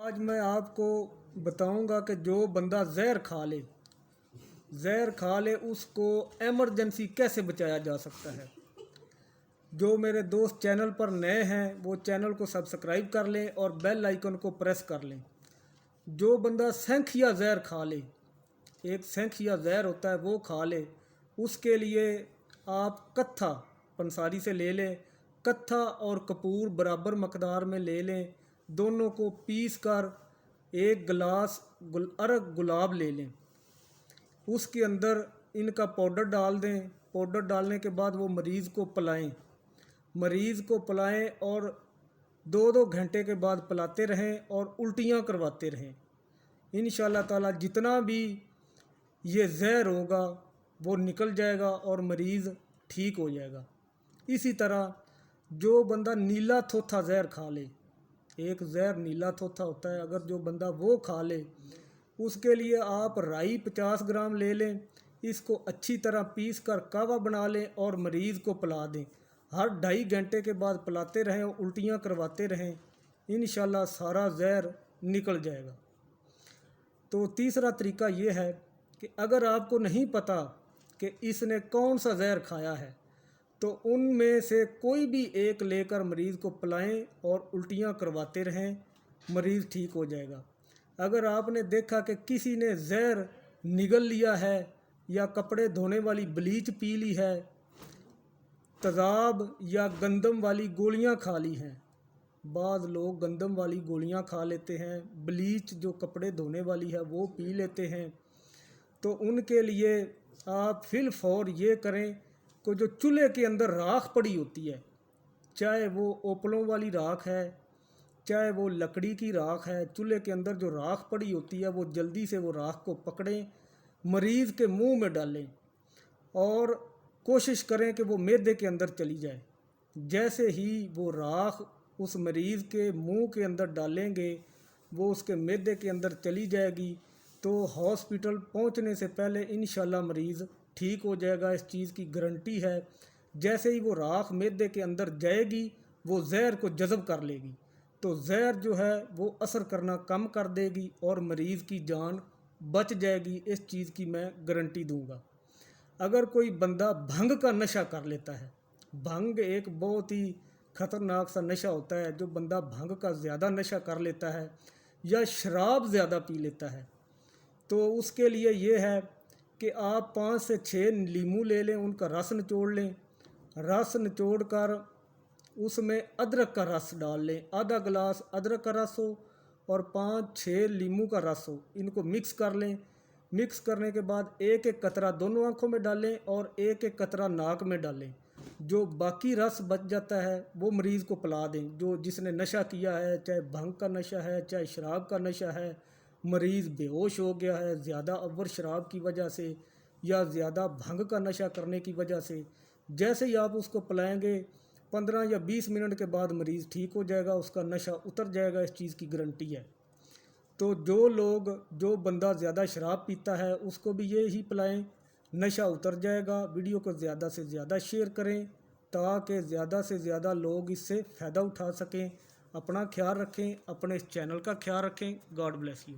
आज मैं आपको बताऊंगा कि जो बंदा जहर खा ले उसको एमरजेंसी कैसे बचाया जा सकता है। जो मेरे दोस्त चैनल पर नए हैं वो चैनल को सब्सक्राइब कर लें और बेल आइकन को प्रेस कर लें। जो बंदा शंख या जहर खा ले, एक शंख या जहर होता है वो खा ले, उसके लिए आप कत्था पंसारी से ले लें। कत्था और कपूर बराबर मकदार में ले लें। दोनों को पीस कर एक गिलास अरग गुलाब ले लें। उसके अंदर इनका पाउडर डाल दें। पाउडर डालने के बाद वो मरीज़ को पिलाएं और 2-2 घंटे के बाद पिलाते रहें और उल्टियाँ करवाते रहें। इंशाअल्लाह ताला जितना भी ये जहर होगा वो निकल जाएगा और मरीज़ ठीक हो जाएगा। इसी तरह जो बंदा नीला थोथा जहर खा ले, एक जहर नीला थोथा होता है, अगर जो बंदा वो खा ले उसके लिए आप राई 50 ग्राम ले लें। इसको अच्छी तरह पीस कर कावा बना लें और मरीज़ को पिला दें। हर 2.5 घंटे के बाद पिलाते रहें और उल्टियाँ करवाते रहें। इंशाअल्लाह सारा जहर निकल जाएगा। तो तीसरा तरीका ये है कि अगर आपको नहीं पता कि इसने कौन सा जहर खाया है तो उनमें से कोई भी एक लेकर मरीज़ को पिलाएं और उल्टियाँ करवाते रहें, मरीज़ ठीक हो जाएगा। अगर आपने देखा कि किसी ने जहर निगल लिया है या कपड़े धोने वाली ब्लीच पी ली है, तेज़ाब या गंदम वाली गोलियां खा ली हैं, बाज़ लोग गंदम वाली गोलियां खा लेते हैं, ब्लीच जो कपड़े धोने वाली है वो पी लेते हैं, तो उनके लिए आप फिल फौर ये करें कि जो चूल्हे के अंदर राख पड़ी होती है, चाहे वो ओपलों वाली राख है चाहे वो लकड़ी की राख है, चूल्हे के अंदर जो राख पड़ी होती है वो जल्दी से वो राख को पकड़ें, मरीज़ के मुंह में डालें और कोशिश करें कि वो मैदे के अंदर चली जाए। जैसे ही वो राख उस मरीज़ के मुंह के अंदर डालेंगे वो उसके मैदे के अंदर चली जाएगी, तो हॉस्पिटल पहुंचने से पहले इंशाल्लाह मरीज़ ठीक हो जाएगा। इस चीज़ की गारंटी है। जैसे ही वो राख मैदे के अंदर जाएगी वो जहर को जज़ब कर लेगी, तो जहर जो है वो असर करना कम कर देगी और मरीज़ की जान बच जाएगी। इस चीज़ की मैं गारंटी दूंगा। अगर कोई बंदा भंग का नशा कर लेता है, भंग एक बहुत ही ख़तरनाक सा नशा होता है, जो बंदा भंग का ज़्यादा नशा कर लेता है या शराब ज़्यादा पी लेता है, तो उसके लिए ये है कि आप 5 से 6 नींबू ले लें, उनका रस निचोड़ लें। रस निचोड़ कर उसमें अदरक का रस डाल लें, आधा गिलास अदरक का रस हो और 5-6 नींबू का रस हो, इनको मिक्स कर लें। मिक्स करने के बाद एक एक कतरा दोनों आँखों में डालें और एक एक कतरा नाक में डालें। जो बाकी रस बच जाता है वो मरीज़ को पिला दें। जो जिसने नशा किया है, चाहे भंग का नशा है चाहे शराब का नशा है, मरीज़ बेहोश हो गया है ज़्यादा अव्वर शराब की वजह से या ज़्यादा भंग का नशा करने की वजह से, जैसे ही आप उसको पिलाएंगे 15 या 20 मिनट के बाद मरीज़ ठीक हो जाएगा, उसका नशा उतर जाएगा। इस चीज़ की गारंटी है। तो जो बंदा ज़्यादा शराब पीता है उसको भी ये ही पिलाएं, नशा उतर जाएगा। वीडियो को ज़्यादा से ज़्यादा शेयर करें ताकि ज़्यादा से ज़्यादा लोग इससे फ़ायदा उठा सकें। अपना ख्याल रखें, अपने इस चैनल का ख्याल रखें। God bless you.